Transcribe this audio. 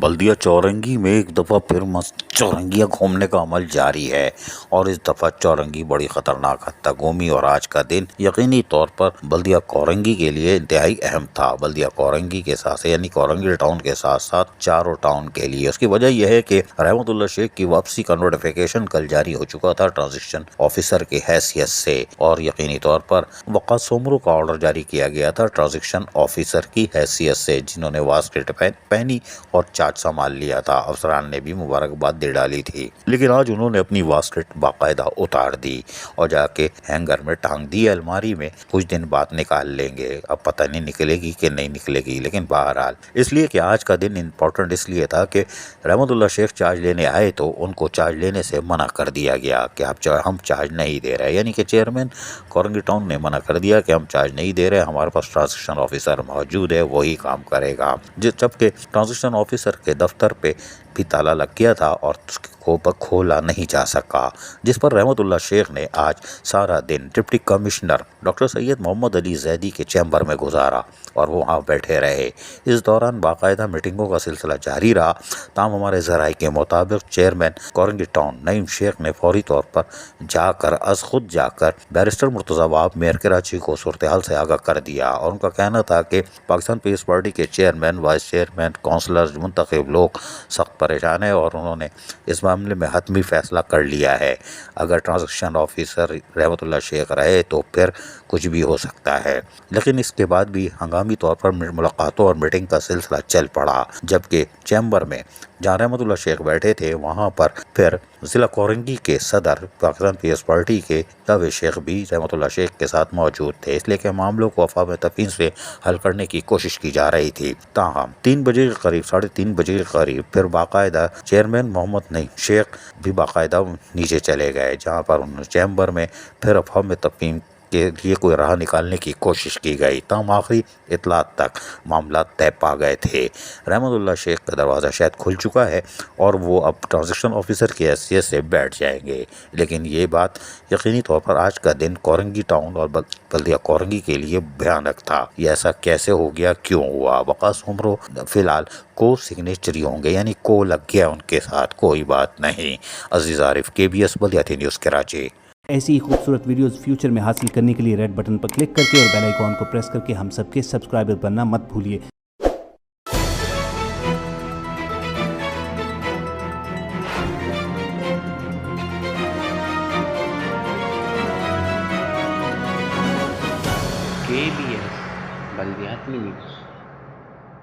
بلدیہ چورنگی میں ایک دفعہ پھر مست چورنگیاں گھومنے کا عمل جاری ہے، اور اس دفعہ چورنگی بڑی خطرناک حد تک گھومی، اور آج کا دن یقینی طور پر بلدیہ کورنگی کے لیے انتہائی اہم تھا۔ بلدیہ کورنگی کے ساتھ یعنی کورنگی ٹاؤن کے ساتھ ساتھ چاروں ٹاؤن کے لیے۔ اس کی وجہ یہ ہے کہ رحمت اللہ شیخ کی واپسی کا نوٹیفیکیشن کل جاری ہو چکا تھا ٹرانزیکشن آفیسر کی حیثیت سے، اور یقینی طور پر وقاص سومرو کا آرڈر جاری کیا گیا تھا ٹرانزیکشن آفیسر کی حیثیت سے، جنہوں نے واسکٹ پہنی اور چارج سنبھال لیا تھا۔ افسران نے بھی مبارکباد دے ڈالی تھی، لیکن آج انہوں نے اپنی واسکٹ باقاعدہ اتار دی اور جا کے ہینگر میں ٹانگ دی الماری میں۔ کچھ دن بعد نکال لیں گے، اب پتہ نہیں نکلے گی کہ نہیں نکلے گی، لیکن بہرحال اس لیے کہ آج کا دن امپورٹنٹ اس لیے تھا کہ رحمت اللہ شیخ چارج لینے آئے تو ان کو چارج لینے سے منع کر دیا گیا کہ ہم چارج نہیں دے رہے، یعنی کہ چیئرمین کورنگی ٹاؤن نے منع کر دیا کہ ہم چارج نہیں دے رہے، ہمارے پاس ٹرانزیکشن آفیسر موجود ہے، وہی کام کرے گا۔ جبکہ ٹرانزیکشن آفیسر کے دفتر پہ بھی تالا لگ گیا تھا اور اس کو کھولا نہیں جا سکا، جس پر رحمت اللہ شیخ نے آج سارا دن ڈپٹی کمشنر ڈاکٹر سید محمد علی زیدی کے چیمبر میں گزارا اور وہ وہاں بیٹھے رہے۔ اس دوران باقاعدہ میٹنگوں کا سلسلہ جاری رہا، تاہم ہمارے ذرائع کے مطابق چیئرمین کورنگی ٹاؤن نعیم شیخ نے فوری طور پر خود جا کر بیرسٹر مرتضیٰ وہاب میئر کراچی کو صورتحال سے آگاہ کر دیا، اور ان کا کہنا تھا کہ پاکستان پیپلز پارٹی کے چیئرمین، وائس چیئرمین، کونسلر، منتخب لوگ سخت پریشان ہیں اور انہوں نے اس معاملے میں حتمی فیصلہ کر لیا ہے۔ اگر ٹرانزیکشن آفیسر رحمت اللہ شیخ رہے تو پھر کچھ بھی ہو سکتا ہے، لیکن اس کے بعد بھی ہنگامی طور پر ملاقاتوں اور میٹنگ کا سلسلہ چل پڑا، جبکہ چیمبر میں جہاں رحمت اللہ شیخ بیٹھے تھے وہاں پر پھر ضلع کورنگی کے صدر پاکستان پیپلز پارٹی کے جاوید شیخ بھی رحمت اللہ شیخ کے ساتھ موجود تھے، اس لیے کہ معاملوں کو افہام تفہیم سے حل کرنے کی کوشش کی جا رہی تھی۔ تاہم 3 بجے کے قریب 3:30 بجے کے قریب پھر باقاعدہ چیئرمین محمد نعیم شیخ بھی باقاعدہ نیچے چلے گئے، جہاں پر انہوں نے چیمبر میں پھر افہام تفہیم کے لیے کوئی راہ نکالنے کی کوشش کی گئی، تاہم آخری اطلاعات تک معاملات طے پا گئے تھے۔ رحمت اللہ شیخ کا دروازہ شاید کھل چکا ہے اور وہ اب ٹرانزیکشن آفیسر کی حیثیت سے بیٹھ جائیں گے، لیکن یہ بات یقینی طور پر آج کا دن کورنگی ٹاؤن اور بلدیہ کورنگی کے لیے بھیانک تھا۔ یہ ایسا کیسے ہو گیا، کیوں ہوا؟ وقاص سومرو فی الحال کو سگنیچری ہوں گے، یعنی کو لگ گیا ان کے ساتھ، کوئی بات نہیں۔ عزیز عارف، KBS بلدیاتی نیوز کراچی۔ ایسی ہی خوبصورت ویڈیوز فیوچر میں حاصل کرنے کے لیے ریڈ بٹن پر کلک کر کے اور بیل آئیکن کو پریس کر کے ہم سب کے سبسکرائبر بننا مت بھولیے۔ KBS بلدیاتی نیوز۔